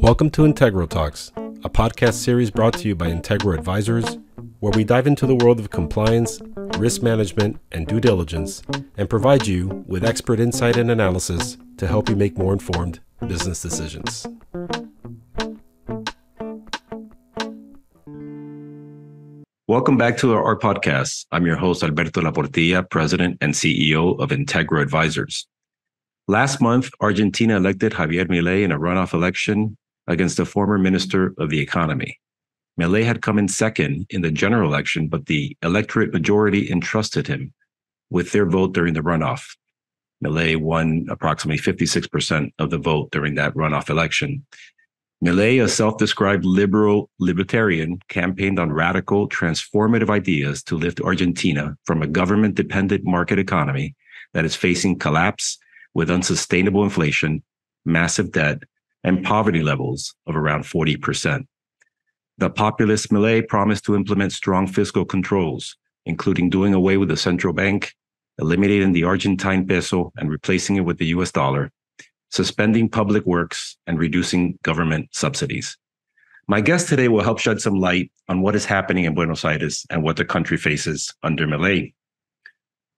Welcome to Integral Talks, a podcast series brought to you by Integral Advisors, where we dive into the world of compliance, risk management, and due diligence, and provide you with expert insight and analysis to help you make more informed business decisions. Welcome back to our podcast. I'm your host, Alberto Portilla, President and CEO of Integral Advisors. Last month, Argentina elected Javier Milei in a runoff election against the former Minister of the Economy. Milei had come in second in the general election, but the electorate majority entrusted him with their vote during the runoff. Milei won approximately 56% of the vote during that runoff election. Milei, a self-described libertarian, campaigned on radical, transformative ideas to lift Argentina from a government-dependent market economy that is facing collapse with unsustainable inflation, massive debt, and poverty levels of around 40%. The populist Milei promised to implement strong fiscal controls, including doing away with the central bank, eliminating the Argentine peso and replacing it with the US dollar, suspending public works, and reducing government subsidies. My guest today will help shed some light on what is happening in Buenos Aires and what the country faces under Milei.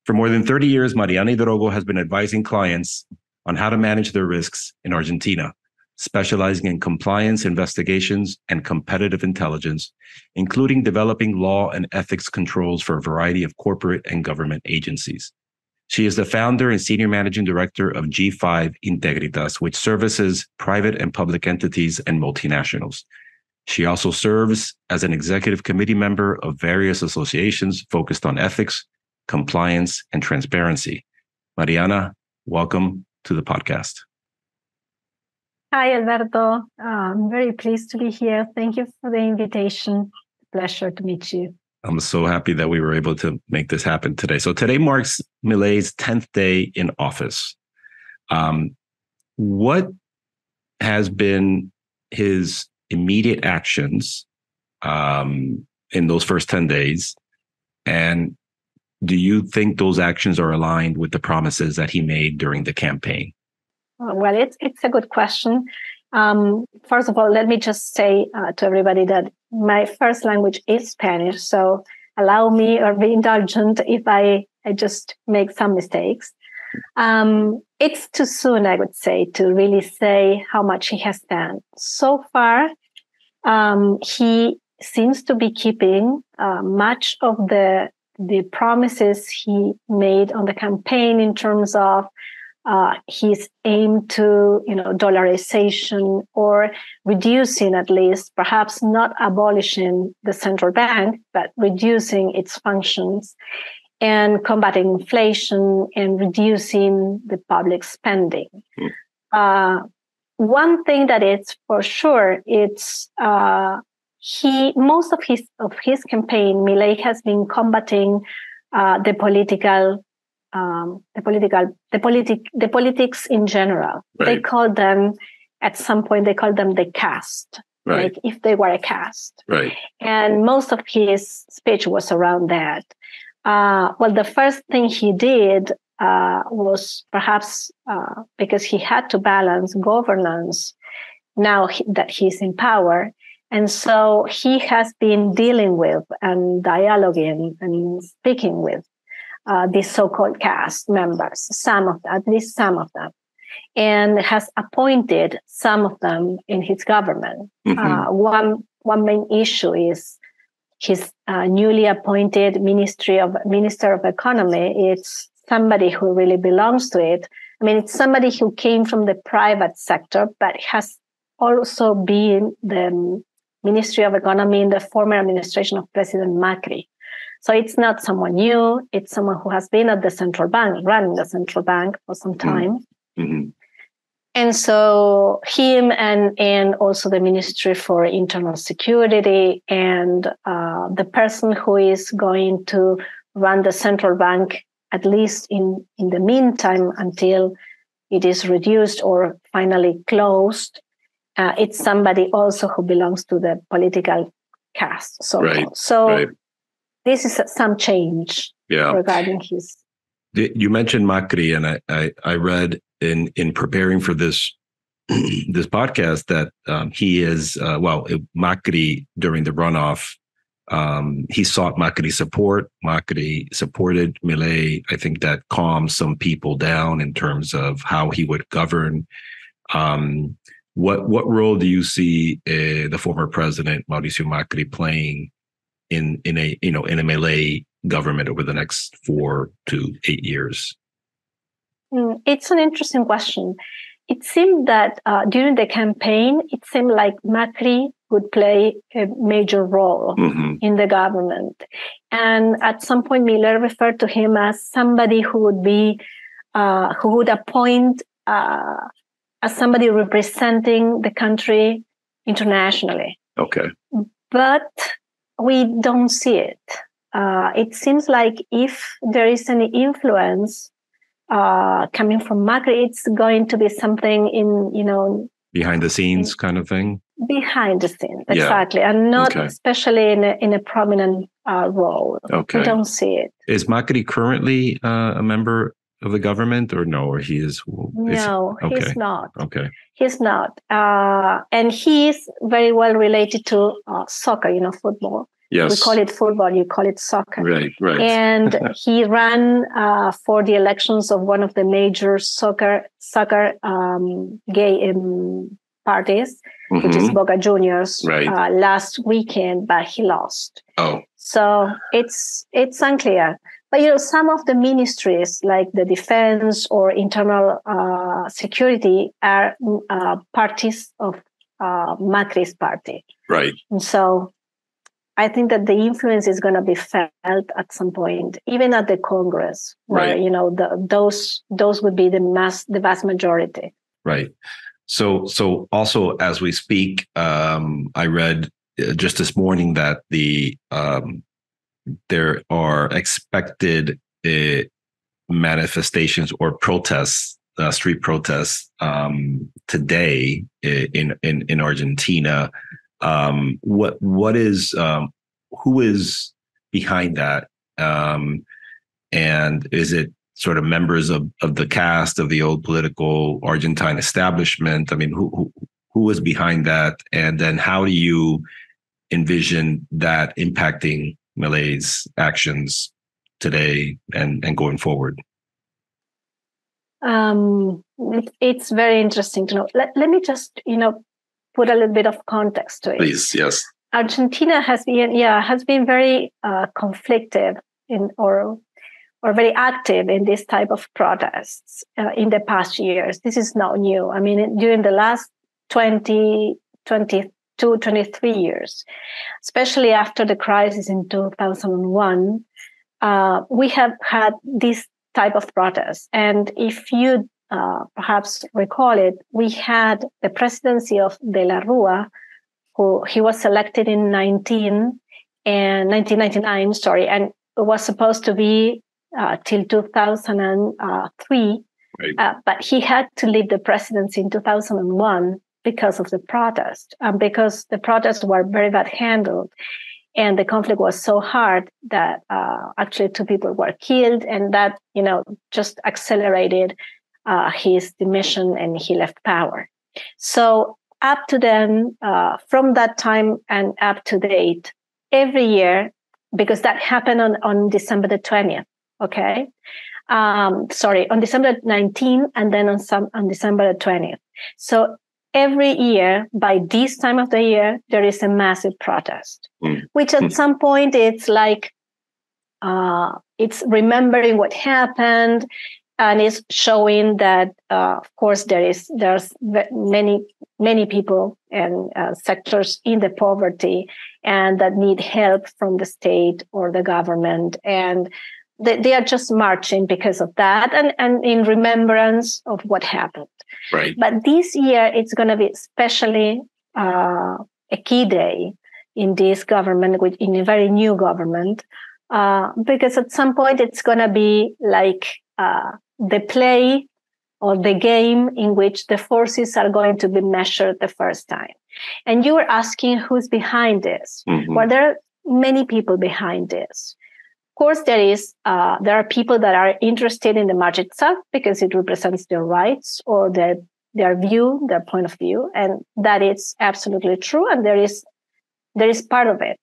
For more than 30 years, Mariana Idrogo has been advising clients on how to manage their risks in Argentina, specializing in compliance investigations and competitive intelligence, including developing law and ethics controls for a variety of corporate and government agencies. She is the founder and senior managing director of G5 Integritas, which services private and public entities and multinationals. She also serves as an executive committee member of various associations focused on ethics, compliance, and transparency. Mariana, welcome to the podcast. Hi, Alberto. I'm very pleased to be here. Thank you for the invitation. Pleasure to meet you. I'm so happy that we were able to make this happen today. So today marks Milei's 10th day in office. What has been his immediate actions in those first 10 days? And do you think those actions are aligned with the promises that he made during the campaign? Well, it's a good question. First of all, let me just say to everybody that my first language is Spanish, so allow me or be indulgent if I just make some mistakes. It's too soon, I would say, to really say how much he has done. So far, he seems to be keeping much of the promises he made on the campaign in terms of his aim to, dollarization or reducing, at least, perhaps not abolishing the central bank, but reducing its functions and combating inflation and reducing the public spending. One thing that is for sure, it's most of his campaign, Milei has been combating the politics in general. Right. They called them, at some point, the caste, right. Like if they were a caste. Right. And most of his speech was around that. Well, the first thing he did was perhaps because he had to balance governance now that he's in power. And so he has been dealing with and dialoguing and speaking with these so-called caste members, at least some of them, and has appointed some of them in his government. Mm-hmm. One main issue is his newly appointed Minister of Economy. It's somebody who really belongs to it. I mean, it's somebody who came from the private sector, but has also been the Ministry of Economy in the former administration of President Macri. So it's not someone new. It's someone who has been at the central bank, running the central bank for some time. Mm-hmm. And so him and also the Ministry for Internal Security and the person who is going to run the central bank, at least in the meantime, until it is reduced or finally closed, it's somebody also who belongs to the political caste. Right. This is some change regarding his. You mentioned Macri, and I read in preparing for this this podcast that he is, Macri during the runoff, he sought Macri support. Macri supported Milei. I think that calmed some people down in terms of how he would govern. What role do you see the former president Mauricio Macri playing in a Milei government over the next 4 to 8 years? It's an interesting question. It seemed that during the campaign, it seemed like Macri would play a major role in the government. And at some point, Milei referred to him as somebody who would appoint as somebody representing the country internationally. Okay. But we don't see it. It seems like if there is any influence coming from Macri, it's going to be something in, behind the scenes kind of thing. Behind the scenes, exactly, and not especially in a prominent role. Okay, we don't see it. Is Macri currently a member of the government, or no? Or he is? No, he's not. Okay, he's not, and he's very well related to soccer. Football. Yes. We call it football, you call it soccer. Right. And he ran for the elections of one of the major soccer gay parties, which is Boca Juniors, last weekend, but he lost. Oh. So it's unclear. But, some of the ministries, like the defense or internal security, are parties of Macri's party. Right. And so I think that the influence is going to be felt at some point, even at the Congress, where those would be the vast majority. Right. So also as we speak, I read just this morning that there are expected manifestations or protests, street protests today in Argentina. What is who is behind that, and is it sort of members of the cast of the old political Argentine establishment? I mean, who is behind that, and then how do you envision that impacting Milei's actions today and going forward? It's very interesting to know. Let me just put a little bit of context to it. Please, yes. Argentina has been very conflicted or very active in this type of protests in the past years. This is not new. I mean, during the last 22, 23 years, especially after the crisis in 2001, we have had this type of protests. And if you perhaps recall it, we had the presidency of De la Rúa, who he was elected in 1999, and it was supposed to be till 2003, but he had to leave the presidency in 2001 because of the protest, because the protests were very bad handled, and the conflict was so hard that actually 2 people were killed, and that just accelerated his demission, and he left power. So up to then, from that time and up to date, every year, because that happened on December the 20th, okay? On December 19th, and then on December the 20th. So every year, by this time of the year, there is a massive protest, which at some point it's like, it's remembering what happened, and it's showing that, of course, there's many people and sectors in the poverty and that need help from the state or the government, and they are just marching because of that and in remembrance of what happened. Right. But this year, it's going to be especially a key day in this government, in a very new government, because at some point it's going to be like the play or the game in which the forces are going to be measured the first time. And you were asking who's behind this. Well, there are many people behind this. Of course, there are people that are interested in the march itself because it represents their rights or their their view, their point of view, and that is absolutely true. And there is part of it.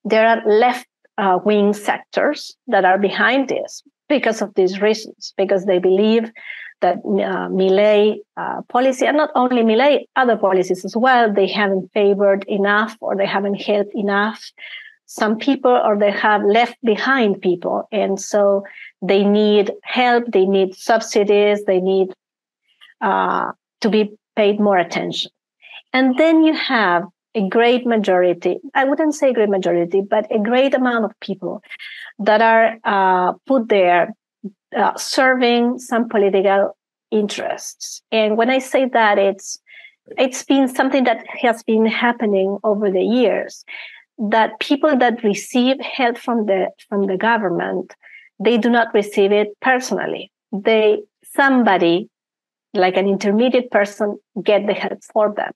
There are left wing sectors that are behind this because of these reasons, because they believe that Milei policy, and not only Milei, other policies as well, they haven't favored enough, or they haven't helped enough some people, or they have left behind people. And so they need help, they need subsidies, they need to be paid more attention. And then you have a great majority, I wouldn't say great majority, but a great amount of people that are put there serving some political interests. And when I say that, it's been something that has been happening over the years, that people that receive help from the government, they do not receive it personally. Somebody, like an intermediate person, get the help for them.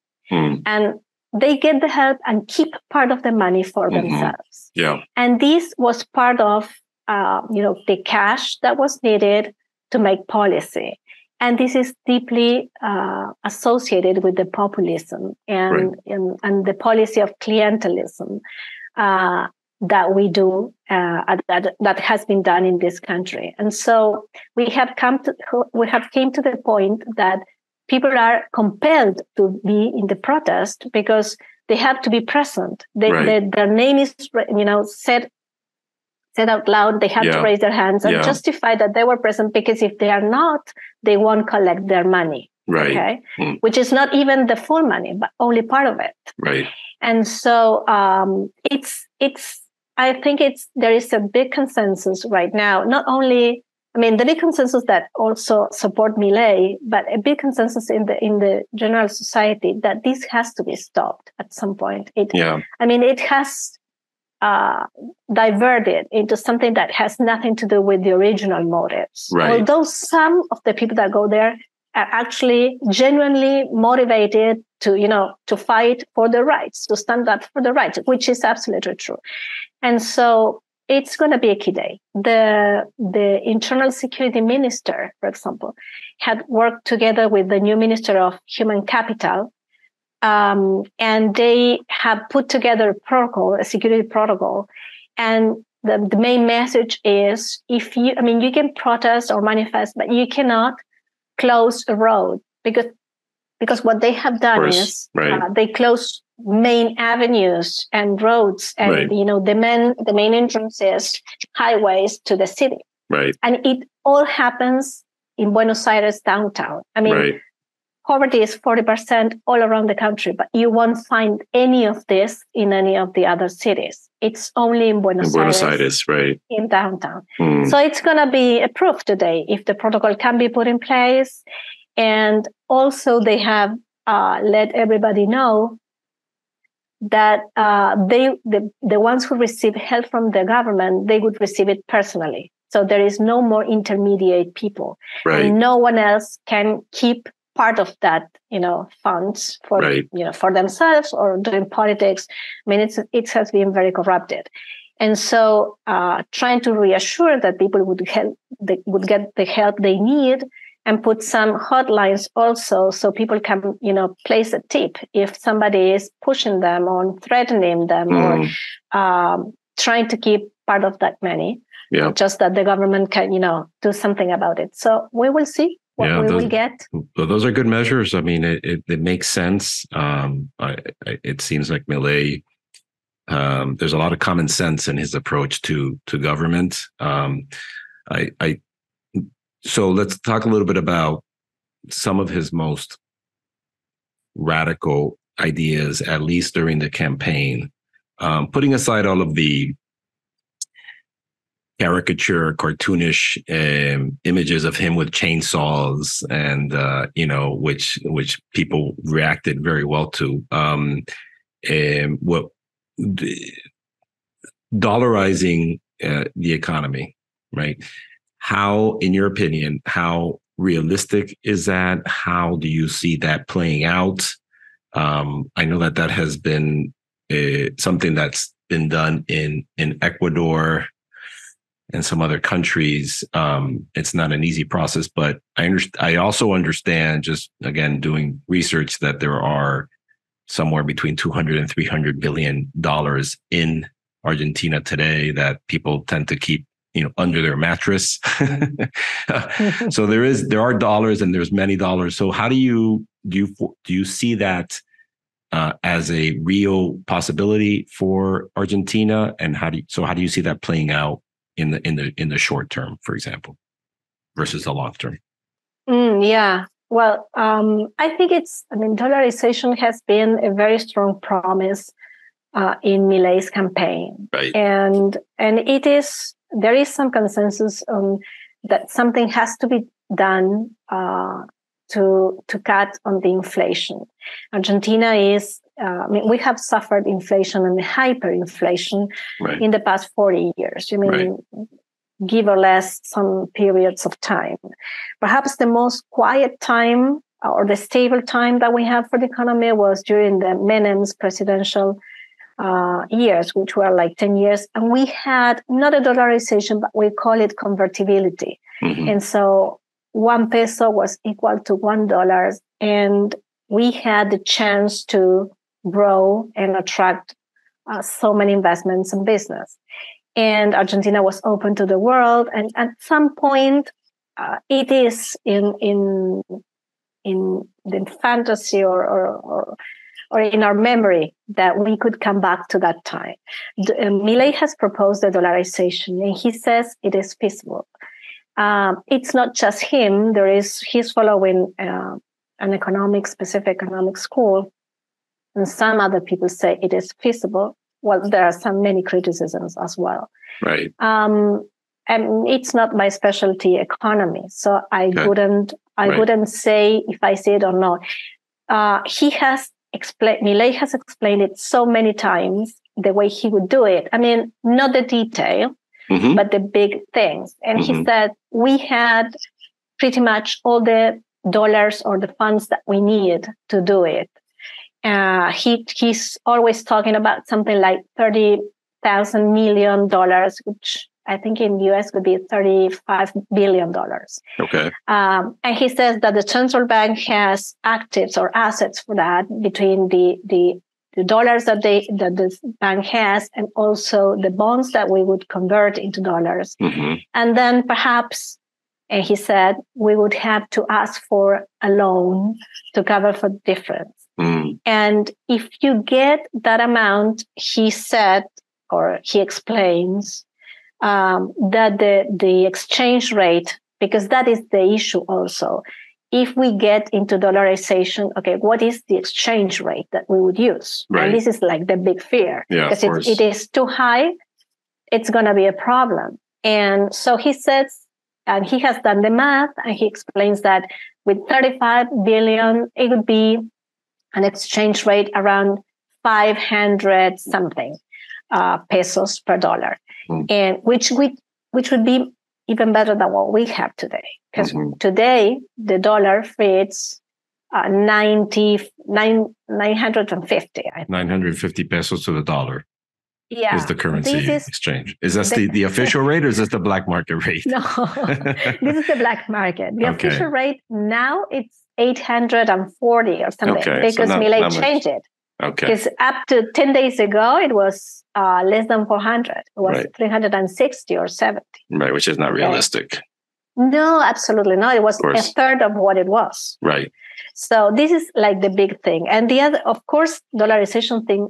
And they get the help and keep part of the money for themselves. Yeah. And this was part of the cash that was needed to make policy. And this is deeply associated with the populism and the policy of clientelism that we do, that has been done in this country. And so we have came to the point that people are compelled to be in the protest because they have to be present. Their name is, said out loud. They have to raise their hands and justify that they were present, because if they are not, they won't collect their money. Right. Okay. Which is not even the full money, but only part of it. Right. And so I think there is a big consensus right now, not only, the big consensus that also support Milei, but a big consensus in the general society that this has to be stopped at some point. It has diverted into something that has nothing to do with the original motives. Right. Although some of the people that go there are actually genuinely motivated to fight for the rights, to stand up for the rights, which is absolutely true. And so it's going to be a key day. The internal security minister, for example, had worked together with the new minister of human capital, and they have put together a security protocol. And the main message is, you can protest or manifest, but you cannot close a road, because what they have done is they close main avenues and roads and the main entrances, highways to the city. Right. And it all happens in Buenos Aires downtown. Poverty is 40% all around the country, but you won't find any of this in any of the other cities. It's only in Buenos Aires, right, in downtown. So it's going to be a proof today if the protocol can be put in place. And also they have let everybody know that the ones who receive help from the government, they would receive it personally. So there is no more intermediate people. Right. And no one else can keep part of that, funds for for themselves or doing politics. It has been very corrupted, and so trying to reassure that people would get the help they need, and put some hotlines also, so people can place a tip if somebody is pushing them or threatening them or trying to keep part of that money. Yeah. Just that the government can do something about it. So we will see what we will get. Well, those are good measures. It makes sense. It seems like Milei, there's a lot of common sense in his approach to government. So let's talk a little bit about some of his most radical ideas, at least during the campaign, putting aside all of the caricature, cartoonish images of him with chainsaws and which people reacted very well to. Dollarizing the economy, right? How, in your opinion, how realistic is that? How do you see that playing out? I know that has been something that's been done in Ecuador. and some other countries, it's not an easy process. But I also understand, just again doing research, that there are somewhere between 200 and 300 billion dollars in Argentina today that people tend to keep, under their mattress. So there are dollars, and there's many dollars. So how do you see that as a real possibility for Argentina, and how do you see that playing out in the short term, for example, versus the long term? Yeah. Well, I think dollarization has been a very strong promise in Milei's campaign, right? And there is some consensus on that something has to be done to cut on the inflation. Argentina we have suffered inflation and hyperinflation in the past 40 years. Give or less some periods of time. Perhaps the most quiet time or the stable time that we have for the economy was during the Menem's presidential years, which were like 10 years. And we had not a dollarization, but we call it convertibility. Mm-hmm. And so 1 peso was equal to $1. And we had the chance to grow and attract so many investments and business. And Argentina was open to the world. And at some point, it is in the fantasy or in our memory that we could come back to that time. Milei has proposed the dollarization, and he says it is feasible. It's not just him. He's following an specific economic school, and some other people say it is feasible. Well, there are many criticisms as well. Right. And it's not my specialty, economy, so I wouldn't say if I say it or not. Milei has explained it so many times the way he would do it. Not the detail, mm-hmm. but the big things. And mm-hmm. he said we had pretty much all the dollars or the funds that we need to do it. He's always talking about something like $30,000 million, which I think in the US would be $35 billion. Okay. And he says that the central bank has actives or assets for that between the dollars that the bank has and also the bonds that we would convert into dollars. Mm-hmm. And then perhaps, and he said, we would have to ask for a loan to cover for the difference. Mm. And if you get that amount, he said, or he explains, that the exchange rate, because that is the issue also. If we get into dollarization, okay, what is the exchange rate that we would use? Right. And this is like the big fear. Yeah, because if it is too high, it's going to be a problem. And so he says, and he has done the math, and he explains that with 35 billion, it would be an exchange rate around 500 something pesos per dollar, and which would be even better than what we have today. Because mm-hmm. today the dollar fits 950. 950 pesos to the dollar. Yeah, is the currency exchange. Is that the official rate, or is this the black market rate? No, this is the black market. The official rate now it's 840 or something, because Milei changed it. Okay. Because up to 10 days ago, it was less than 400. It was 360 or 70. Right, which is not realistic. No, absolutely not. It was a third of what it was. Right. So this is like the big thing. And the other, of course, dollarization thing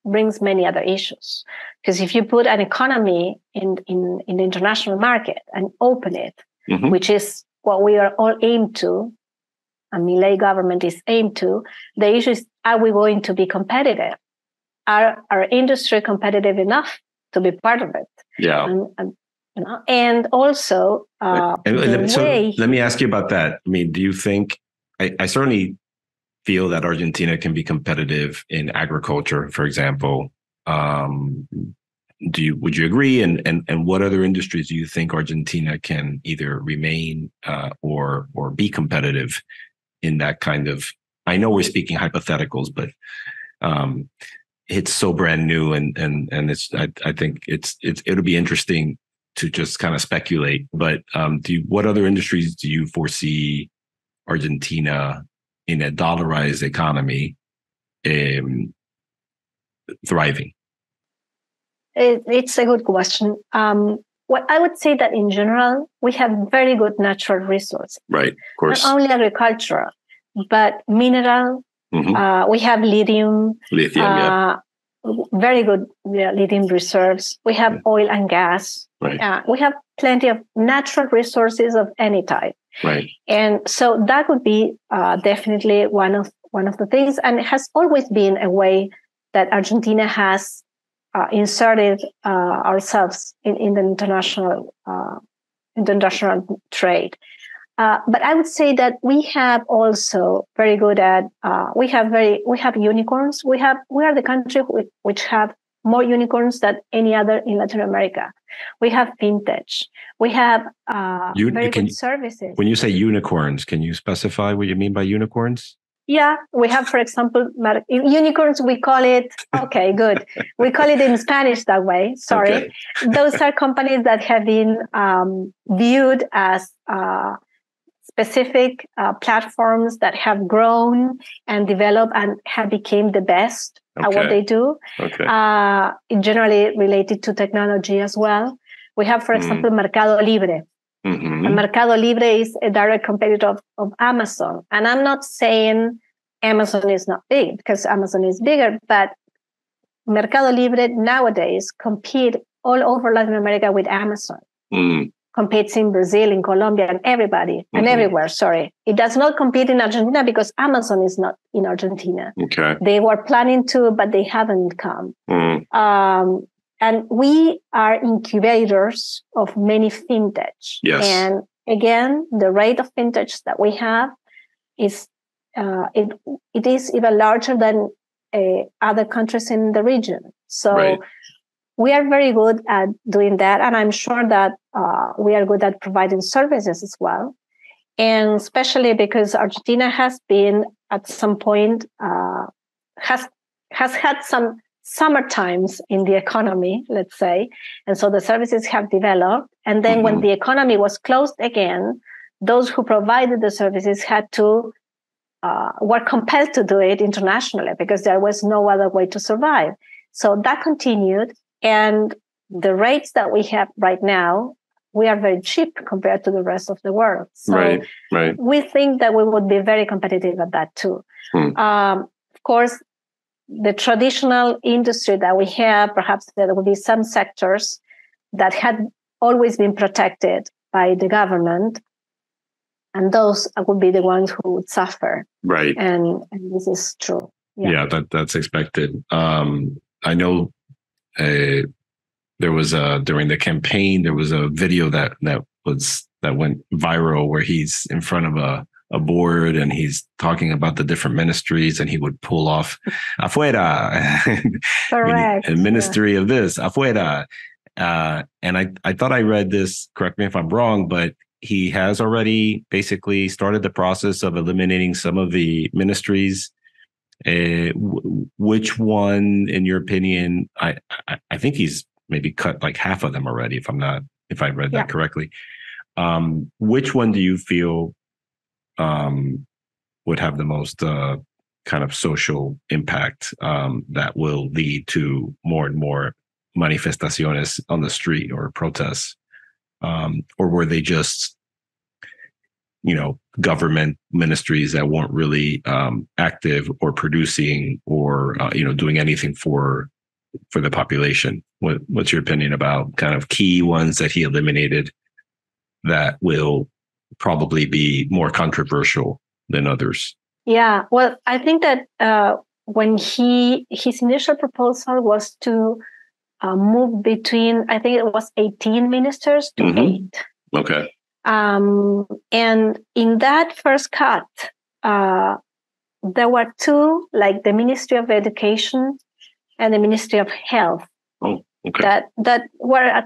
brings many other issues. Because if you put an economy in the international market and open it, mm-hmm. which is what we are all aimed to, and Milei government is aimed to, the issue is, are we going to be competitive? Are our industry competitive enough to be part of it? Yeah. And also, let me ask you about that. Do you think, I certainly feel that Argentina can be competitive in agriculture, for example. Would you agree? And what other industries do you think Argentina can either remain or be competitive in that kind of? I know we're speaking hypotheticals, but it's so brand new, and it's I think it'll be interesting to just kind of speculate, but what other industries do you foresee Argentina in a dollarized economy thriving? It's a good question. Well, I would say that in general, we have very good natural resources. Right, of course. Not only agricultural, but mineral. We have lithium. Yeah. Very good lithium reserves. We have oil and gas. Right. We have plenty of natural resources of any type. Right. And so that would be definitely one of the things, and it has always been a way that Argentina has inserted ourselves in the international trade. But I would say that we have also very good at we have unicorns. We are the country which have more unicorns than any other in Latin America. We have vintage. We have very good services. When you say unicorns, can you specify what you mean by unicorns? Yeah, we have, for example, unicorns. We call it, okay, good. We call it in Spanish that way. Sorry. Okay. Those are companies that have been viewed as specific platforms that have grown and developed and have become the best at what they do. Okay. Generally related to technology as well. We have, for example, Mercado Libre. And Mercado Libre is a direct competitor of Amazon. And I'm not saying Amazon is not big, because Amazon is bigger, but Mercado Libre nowadays compete all over Latin America with Amazon. Competes in Brazil, in Colombia, and everybody, and everywhere, sorry. It does not compete in Argentina because Amazon is not in Argentina. Okay. They were planning to, but they haven't come. And we are incubators of many vintage. Yes. And again, the rate of vintage that we have is it is even larger than other countries in the region. So we are very good at doing that. And I'm sure that we are good at providing services as well. And especially because Argentina has been at some point, has had some summer times in the economy, let's say. And so the services have developed. And then when the economy was closed again, those who provided the services had to, were compelled to do it internationally because there was no other way to survive. So that continued. And the rates that we have right now, we are very cheap compared to the rest of the world. So we think that we would be very competitive at that too. Of course, the traditional industry that we have, perhaps there will be some sectors that had always been protected by the government, and those would be the ones who would suffer. Right. And this is true. Yeah, that's expected. I know there was during the campaign, there was a video that went viral where he's in front of a board and he's talking about the different ministries, and he would pull off afuera. Correct. And ministry of this, afuera. And I thought I read this, correct me if I'm wrong, but he has already basically started the process of eliminating some of the ministries. Which one, in your opinion, I think he's maybe cut like half of them already, if I read that correctly. Which one do you feel would have the most kind of social impact that will lead to more and more manifestaciones on the street or protests? Or were they just, government ministries that weren't really active or producing or, doing anything for the population? What's your opinion about kind of key ones that he eliminated that will probably be more controversial than others? Yeah, well, I think that when his initial proposal was to move between, I think it was 18 ministers to 8. Okay. And in that first cut, there were 2, like the Ministry of Education and the Ministry of Health. Oh, okay. That were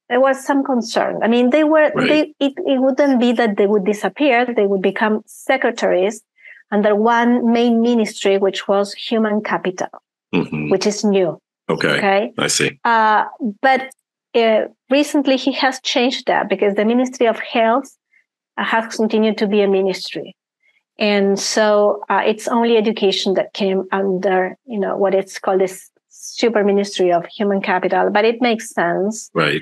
there was some concern. I mean, it wouldn't be that they would disappear. They would become secretaries under one main ministry, which was human capital, which is new. Okay. I see. But recently he has changed that because the Ministry of Health has continued to be a ministry. And so it's only education that came under, what it's called this super ministry of human capital, but it makes sense. Right.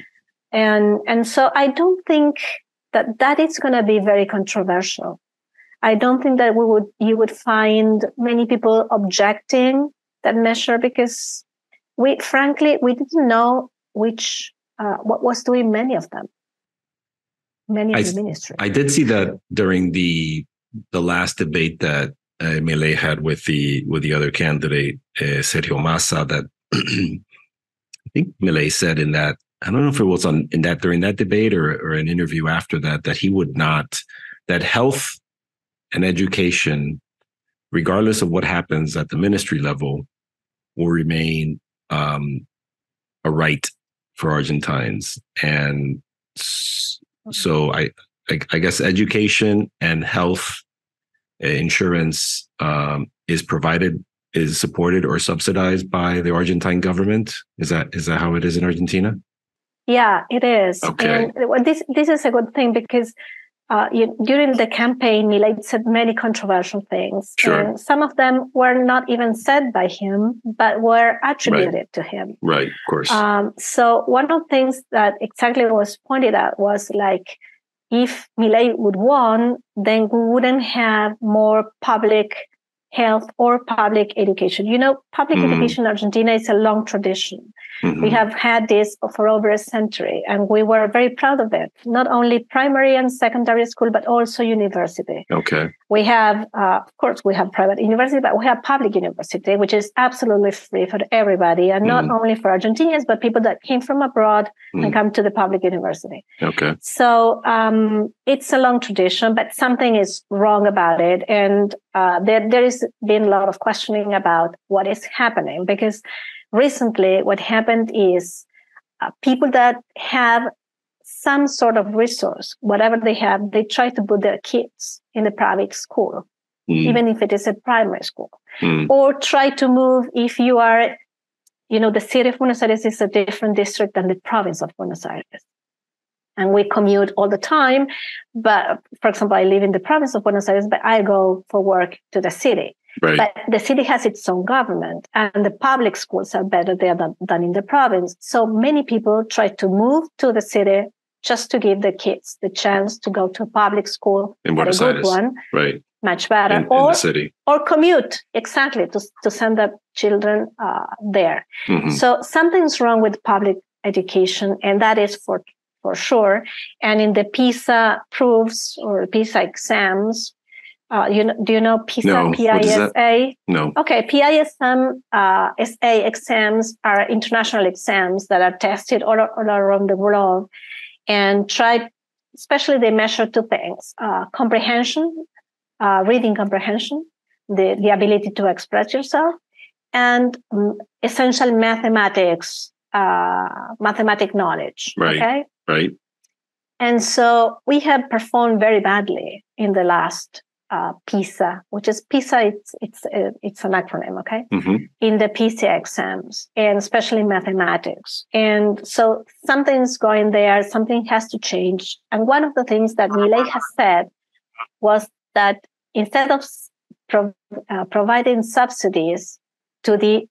And so I don't think that is going to be very controversial. I don't think that you would find many people objecting that measure because frankly, we didn't know what was doing many of them. Many of the ministries. I did see that during the last debate that Milei had with the other candidate, Sergio Massa, that I think Milei said in that, I don't know if it was during that debate or an interview after that he would not, that health and education, regardless of what happens at the ministry level, will remain a right for Argentines. And so I guess education and health insurance is supported or subsidized by the Argentine government. Is that how it is in Argentina? Yeah, it is. Okay. And this is a good thing because during the campaign, Milei said many controversial things. Sure. And some of them were not even said by him, but were attributed to him. Right, of course. So one of the things that exactly was pointed out was like, if Milei would won, then we wouldn't have more public health or public education. Public education in Argentina is a long tradition. Mm-hmm. We have had this for over a century, and we were very proud of it. Not only primary and secondary school, but also university. Okay. We have, of course, we have private university, but we have public university, which is absolutely free for everybody, and not only for Argentinians, but people that came from abroad and come to the public university. Okay. So it's a long tradition, but something is wrong about it, and there has been a lot of questioning about what is happening because. Recently, what happened is people that have some sort of resource, whatever they have, they try to put their kids in the private school, even if it is a primary school, or try to move if you are, the city of Buenos Aires is a different district than the province of Buenos Aires. And we commute all the time. But for example, I live in the province of Buenos Aires, but I go for work to the city. Right. But the city has its own government and the public schools are better there than in the province. So many people try to move to the city just to give the kids the chance to go to a public school, in Buenos Aires. One, right? Much better. In the city. Or commute, exactly, to send the children there. Mm-hmm. So something's wrong with public education, and that is for sure. And in the PISA proofs or PISA exams, do you know PISA, no. PISA? No. Okay, PISA SA exams are international exams that are tested all around the world and especially they measure two things, comprehension, reading comprehension, the ability to express yourself, and essential mathematics, mathematic knowledge. Right. Okay? Right. And so we have performed very badly in the last PISA, which is PISA. It's an acronym, okay? Mm-hmm. In the PISA exams, and especially mathematics. And so something's going there. Something has to change. And one of the things that Milei has said was that instead of providing subsidies to the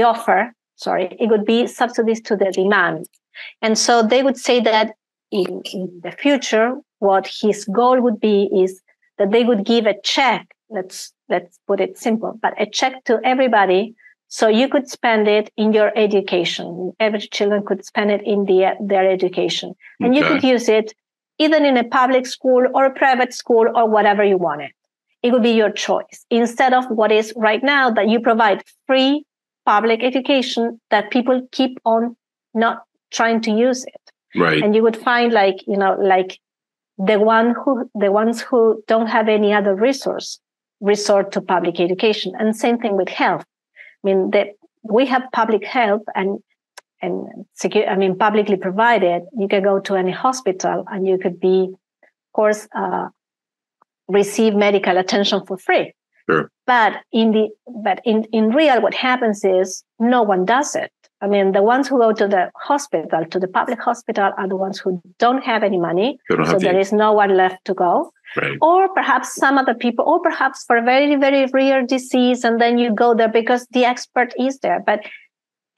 offer, it would be subsidies to the demand. And so they would say that in the future, what his goal would be is that they would give a check. Let's put it simple, but a check to everybody, so you could spend it in your education. Every children could spend it in their education, and you could use it either in a public school or a private school or whatever you wanted. It would be your choice instead of what is right now that you provide free public education that people keep on not trying to use it. Right. And you would find like the ones who don't have any other resource resort to public education. And same thing with health. I mean, we have public health and secure, publicly provided. You can go to any hospital and you could be, of course, receive medical attention for free. Sure. But in real, what happens is no one does it. I mean, the ones who go to the hospital, to the public hospital, are the ones who don't have any money. So there is no one left to go. Right. Or perhaps some other people, or perhaps for a very, very rare disease, and then you go there because the expert is there. But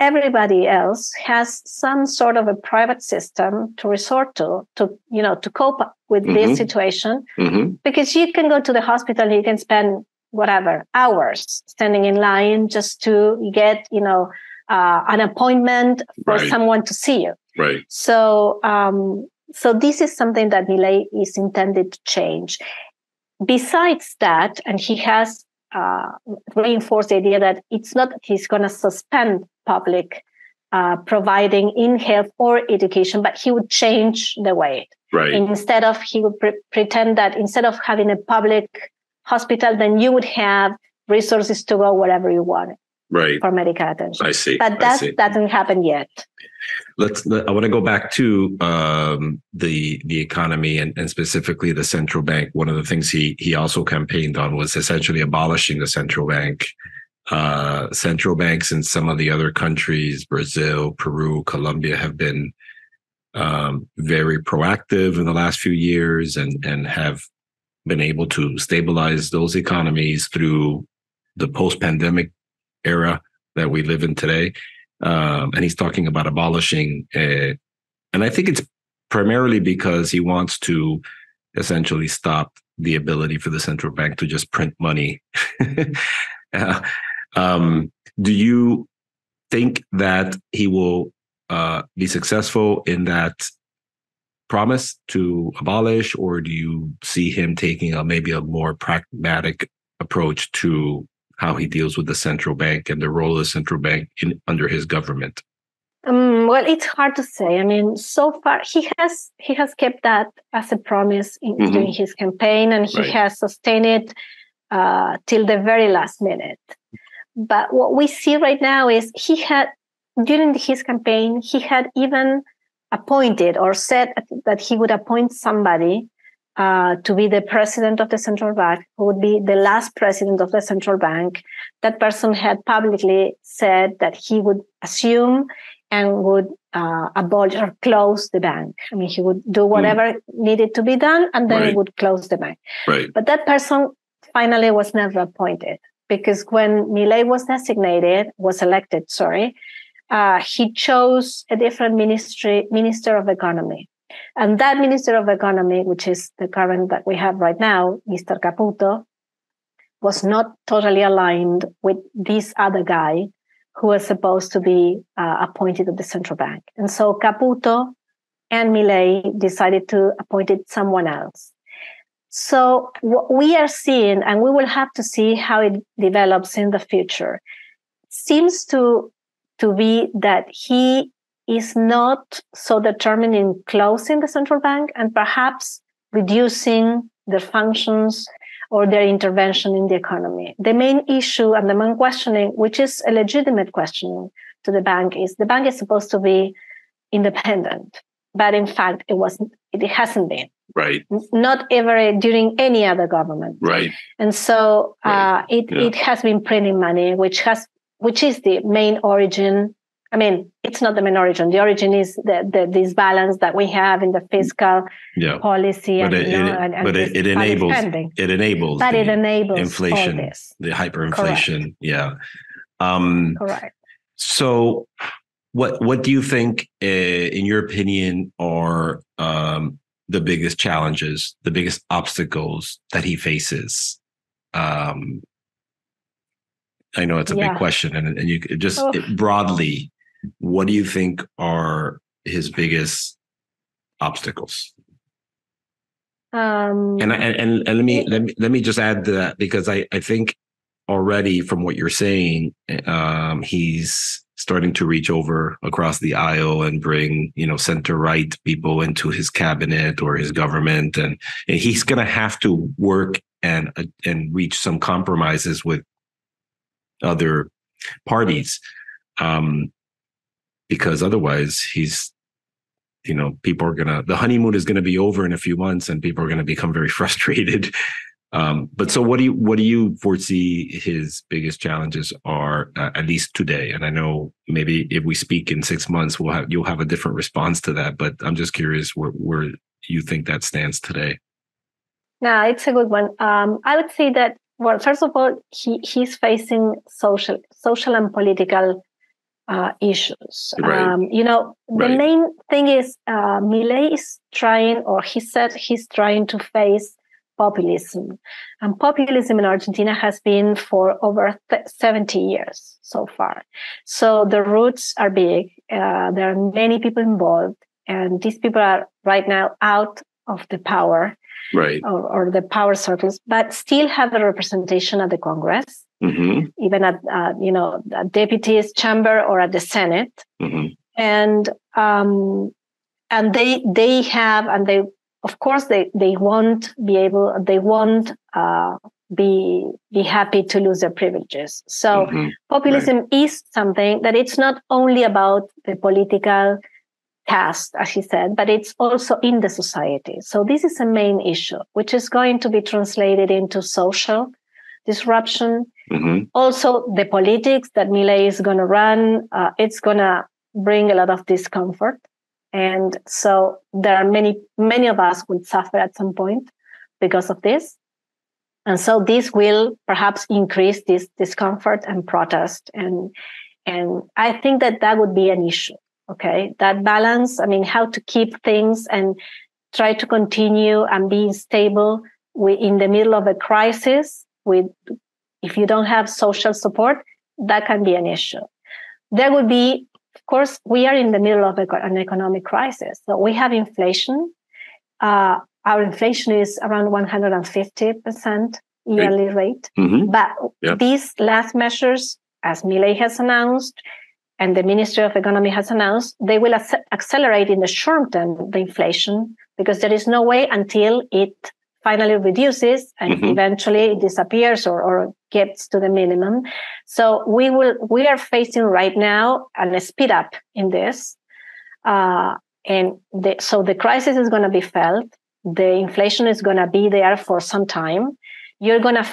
everybody else has some sort of a private system to resort to cope with this situation. Because you can go to the hospital and you can spend whatever hours standing in line just to get, an appointment for someone to see you. Right. So this is something that Milei is intended to change. Besides that, and he has reinforced the idea that it's not that he's going to suspend public providing in health or education, but he would change the way. Right. Instead of, he would pretend that instead of having a public hospital, then you would have resources to go wherever you want. Right. For medical attention. I see. But that doesn't happen yet. I want to go back to the economy and specifically the central bank. One of the things he also campaigned on was essentially abolishing the central bank. Central banks in some of the other countries, Brazil, Peru, Colombia, have been very proactive in the last few years and have been able to stabilize those economies through the post-pandemic era that we live in today. And he's talking about abolishing, and I think it's primarily because he wants to essentially stop the ability for the central bank to just print money. Do you think that he will be successful in that promise to abolish, or do you see him taking maybe a more pragmatic approach to how he deals with the central bank and the role of the central bank under his government? Well, it's hard to say. I mean, so far he has kept that as a promise during his campaign, and he has sustained it till the very last minute. But what we see right now is during his campaign, he had even appointed or said that he would appoint somebody to be the president of the central bank, who would be the last president of the central bank. That person had publicly said that he would assume and would abolish or close the bank. I mean, he would do whatever needed to be done, and then he would close the bank. Right. But that person finally was never appointed, because when Milei was elected, he chose a different minister of economy. And that Minister of Economy, which is the current that we have right now, Mr. Caputo, was not totally aligned with this other guy who was supposed to be appointed at the central bank. And so Caputo and Milei decided to appoint someone else. So what we are seeing, and we will have to see how it develops in the future, seems to be that he is not so determined in closing the central bank and perhaps reducing their functions or their intervention in the economy. The main issue and the main questioning, which is a legitimate questioning to the bank is supposed to be independent, but in fact it hasn't been. Right. Not ever during any other government. Right. And so it has been printing money, which is the main origin. I mean, it's not the main origin. The origin is the disbalance that we have in the fiscal policy, but it enables inflation, the hyperinflation. Correct. Yeah. Correct. So, what do you think, in your opinion, are the biggest challenges, the biggest obstacles that he faces? I know it's a big question, and you just broadly, what do you think are his biggest obstacles? And let me just add to that, because I think already from what you're saying, he's starting to reach over across the aisle and bring, center right people into his cabinet or his government, and he's going to have to work and reach some compromises with other parties, because otherwise he's, people are the honeymoon is going to be over in a few months, and people are going to become very frustrated But so what do you foresee his biggest challenges are, at least today? And I know maybe if we speak in 6 months, you'll have a different response to that. But I'm just curious where you think that stands today. No, it's a good one. I would say that, well, first of all, he's facing social and political issues. Right. The Right. main thing is Milei is trying, or he said he's trying to face populism. And populism in Argentina has been for over 70 years so far. So the roots are big. There are many people involved, and these people are right now out of the power. Right. Or the power circles, but still have a representation at the Congress, even at the deputies chamber or at the Senate, and they have, and they of course they won't be happy to lose their privileges. So populism is something that it's not only about the political cast, as he said, but it's also in the society. So this is a main issue, which is going to be translated into social disruption. Also, the politics that Milei is going to run, it's going to bring a lot of discomfort. And so there are many of us will suffer at some point because of this. And so this will perhaps increase this discomfort and protest. And I think that would be an issue. Okay, that balance, I mean, how to keep things and try to continue and be stable in the middle of a crisis if you don't have social support, that can be an issue. There would be, of course, we are in the middle of an economic crisis. So we have inflation. Our inflation is around 150% yearly rate. But these last measures, as Milei has announced, and the Ministry of Economy has announced, they will accelerate in the short term the inflation, because there is no way until it finally reduces and eventually it disappears or gets to the minimum. So we are facing right now a speed up in this. So the crisis is going to be felt. The inflation is going to be there for some time. You're going to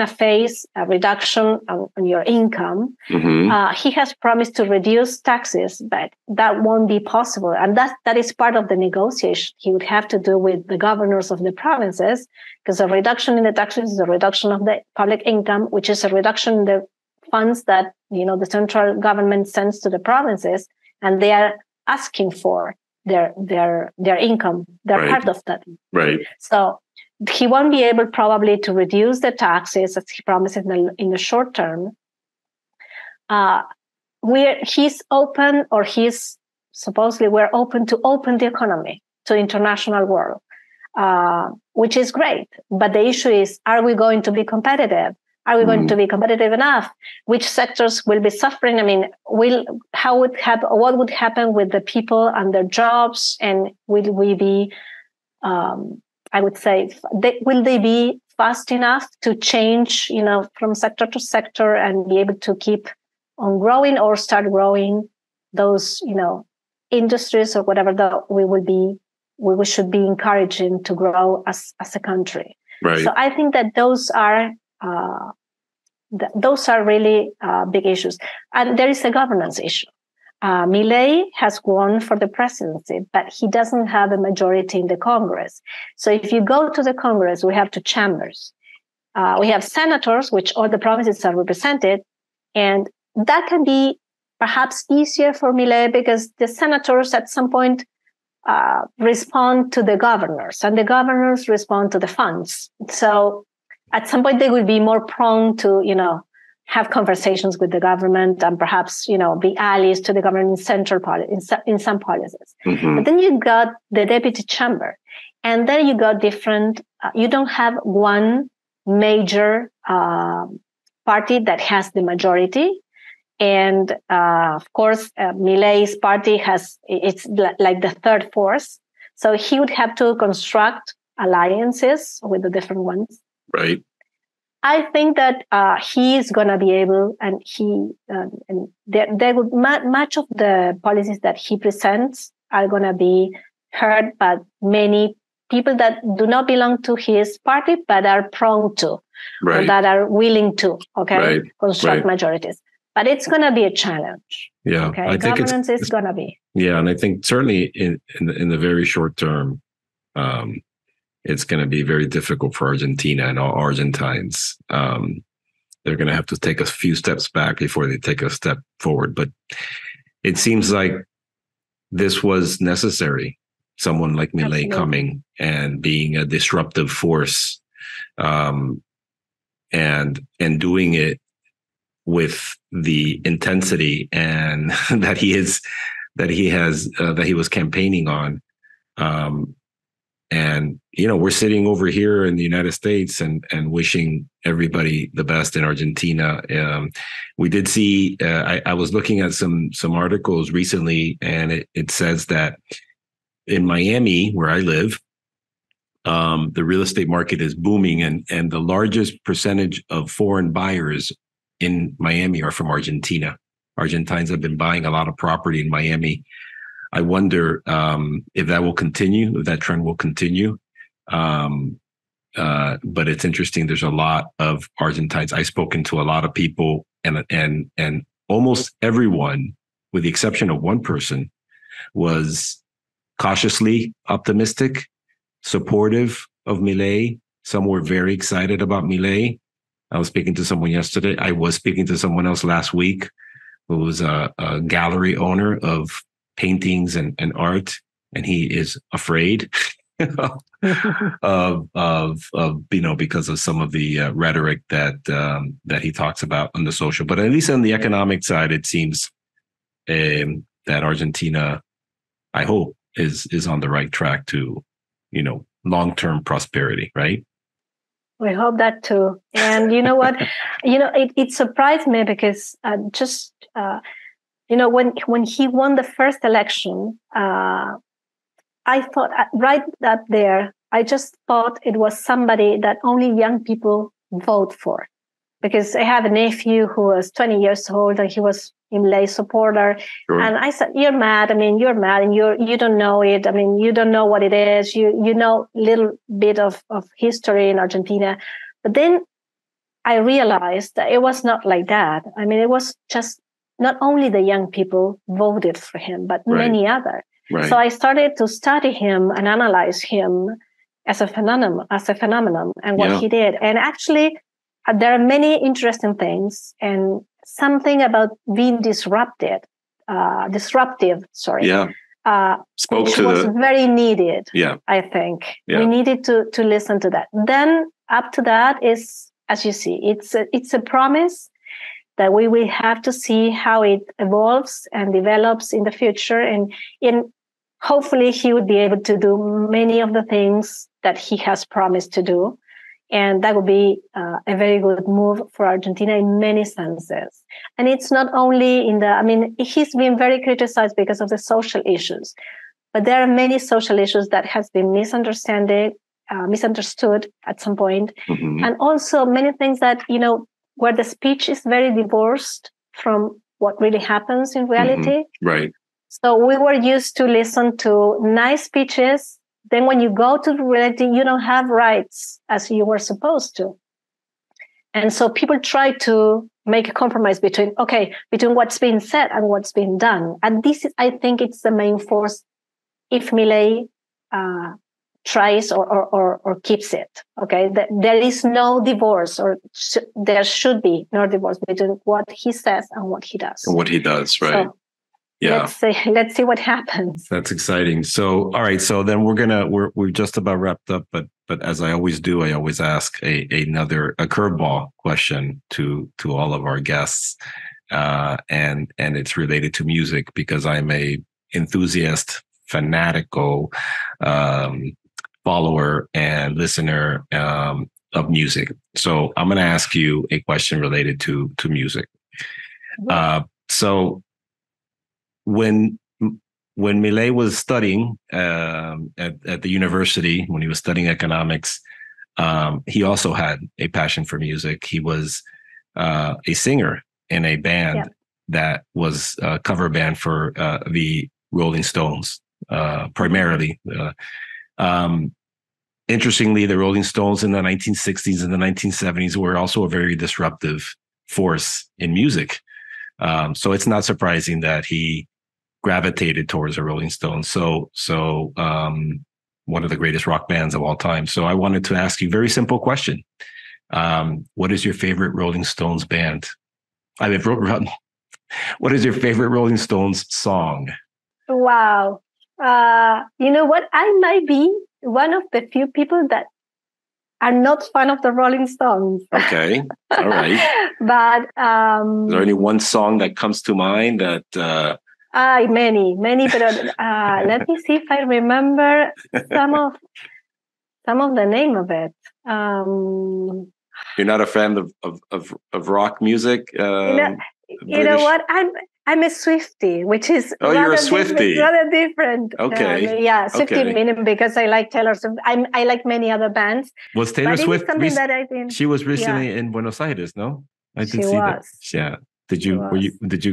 face a reduction on your income. He has promised to reduce taxes, but that won't be possible. And that is part of the negotiation he would have to do with the governors of the provinces, because a reduction in the taxes is a reduction of the public income, which is a reduction in the funds that, the central government sends to the provinces, and they are asking for their income. They're part of that. Right. So he won't be able probably to reduce the taxes as he promised in the short term. He's open, or we're open to open the economy to the international world, which is great. But the issue is, are we going to be competitive? Are we going to be competitive enough? Which sectors will be suffering? I mean, what would happen with the people and their jobs? And will we be, I would say, will they be fast enough to change, from sector to sector and be able to keep on growing or start growing those, industries or whatever that we should be encouraging to grow as a country. Right. So I think that those are really big issues. And there is a governance issue. Milei has won for the presidency, but he doesn't have a majority in the Congress. So if you go to the Congress, we have two chambers. We have senators, which all the provinces are represented, and that can be perhaps easier for Milei because the senators at some point respond to the governors, and the governors respond to the funds. So at some point, they will be more prone to, have conversations with the government and perhaps, be allies to the government in some policies. But then you got the deputy chamber, and then you got different. You don't have one major party that has the majority, and of course, Milei's party it's like the third force. So he would have to construct alliances with the different ones. Right. I think that he is going to be able, and much of the policies that he presents are going to be heard by many people that do not belong to his party, but are prone to, or that are willing to, construct majorities. But it's going to be a challenge. Yeah, okay? I think governance is going to be. Yeah, and I think certainly in the very short term, it's going to be very difficult for Argentina and all Argentines. They're going to have to take a few steps back before they take a step forward. But it seems like this was necessary. Someone like Milei coming and being a disruptive force, and doing it with the intensity and that he was campaigning on. And, we're sitting over here in the United States and wishing everybody the best in Argentina. We did see, I was looking at some articles recently, and it says that in Miami, where I live, the real estate market is booming, and the largest percentage of foreign buyers in Miami are from Argentina. Argentines have been buying a lot of property in Miami. I wonder if that will continue, if that trend will continue. But it's interesting. There's a lot of Argentines. I've spoken to a lot of people, and almost everyone, with the exception of one person, was cautiously optimistic, supportive of Milei. Some were very excited about Milei. I was speaking to someone yesterday. I was speaking to someone else last week who was a gallery owner of paintings and art, and he is afraid of because of some of the rhetoric that he talks about on the social. But at least on the economic side, it seems that Argentina, I hope, is on the right track to long-term prosperity, right? We hope that too. And you know what? It surprised me because when he won the first election, I thought right up there, I just thought it was somebody that only young people vote for. Because I have a nephew who was 20 years old and he was a Milei supporter. Sure. And I said, you're mad. You're mad and you don't know it. You don't know what it is. You know a little bit of history in Argentina. But then I realized that it was not like that. It was just not only the young people voted for him, but many others. Right. So I started to study him and analyze him as a phenomenon and what he did. And actually, there are many interesting things, and something about being disruptive. Yeah. Which was very needed. Yeah. I think we needed to listen to that. Then up to that is, as you see, it's a promise that we will have to see how it evolves and develops in the future, and hopefully he would be able to do many of the things that he has promised to do. And that would be a very good move for Argentina in many senses. And it's not only he's been very criticized because of the social issues, but there are many social issues that has been misunderstood at some point. Mm-hmm. And also many things that, where the speech is very divorced from what really happens in reality. Mm-hmm. Right. So we were used to listen to nice speeches. Then when you go to the reality, you don't have rights as you were supposed to. And so people try to make a compromise between what's being said and what's being done. And this is, I think it's the main force if Milei tries or keeps it. Okay, there is no divorce, or there should be no divorce between what he says and what he does. And what he does, right? So, yeah. Let's see what happens. That's exciting. So, all right. So then we're just about wrapped up, but as I always do, I always ask a curveball question to all of our guests, and it's related to music, because I'm a enthusiast, fanatical follower and listener of music. So I'm going to ask you a question related to music. So when Milei was studying at the university, when he was studying economics, he also had a passion for music. He was a singer in a band that was a cover band for the Rolling Stones, primarily. interestingly, the Rolling Stones in the 1960s and the 1970s were also a very disruptive force in music. So it's not surprising that he gravitated towards the Rolling Stones. So one of the greatest rock bands of all time. So I wanted to ask you a very simple question. What is your favorite Rolling Stones band? What is your favorite Rolling Stones song? Wow. You know what? I might be one of the few people that are not fan of the Rolling Stones. Okay. All right. But is there any one song that comes to mind that many, but let me see if I remember some of the name of it. You're not a fan of rock music? You know what? I'm a Swiftie, which is you're a Swiftie. Rather different. Okay. Swiftie meaning because I like Taylor Swift. I like many other bands. Was Taylor Swift something that I think she was recently in Buenos Aires? No, I did see that. Yeah. Did you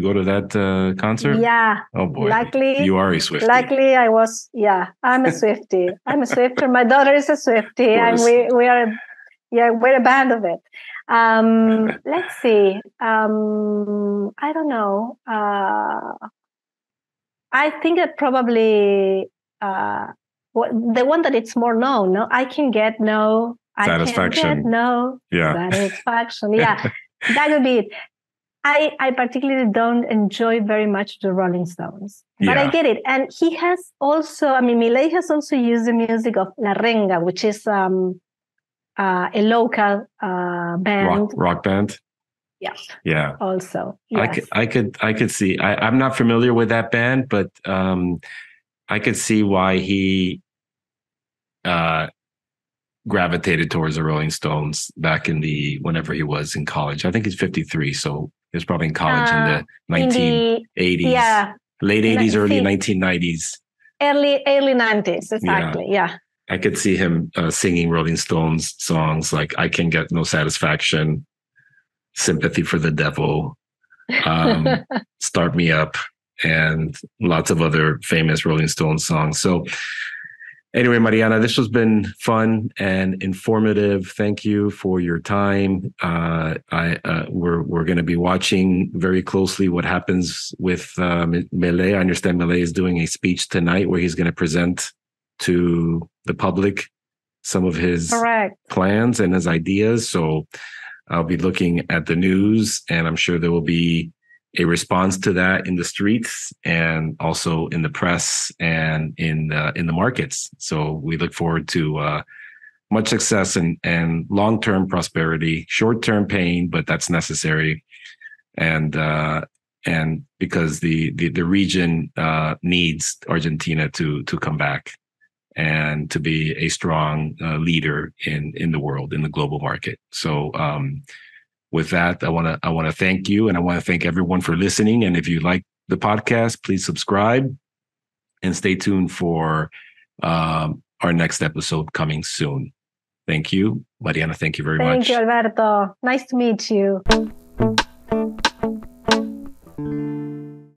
go to that concert? Yeah. Oh boy. Luckily, you are a Swiftie. Luckily, I was. Yeah, I'm a Swiftie. I'm a Swiftie. My daughter is a Swiftie, and we are. We're a band of it. Let's see. I don't know. I think that probably the one that it's more known. No, I can get no satisfaction. I can get no satisfaction. Yeah, that would be it. I particularly don't enjoy very much the Rolling Stones, but I get it. And he has also, Milei has also used the music of La Renga, which is a local band, rock band. Yeah. Also, yes. I could see. I'm not familiar with that band, but I could see why he gravitated towards the Rolling Stones back whenever he was in college. I think he's 53, so he was probably in college in the 1980s, late 80s, early 1990s, early 90s, exactly. Yeah. I could see him singing Rolling Stones songs like "I Can Get No Satisfaction," "Sympathy for the Devil," "Start Me Up," and lots of other famous Rolling Stones songs. So anyway, Mariana, this has been fun and informative. Thank you for your time. We're going to be watching very closely what happens with Milei. I understand Milei is doing a speech tonight where he's going to present to the public some of his plans and his ideas. So I'll be looking at the news, and I'm sure there will be a response to that in the streets and also in the press and in the markets. So we look forward to much success and long-term prosperity, short-term pain, but that's necessary. And because the region needs Argentina to come back and to be a strong leader in the world, in the global market. So with that, I want to thank you, and I want to thank everyone for listening. And if you like the podcast, please subscribe and stay tuned for our next episode coming soon. Thank you, Mariana. Thank you very much. Thank you, Alberto. Nice to meet you.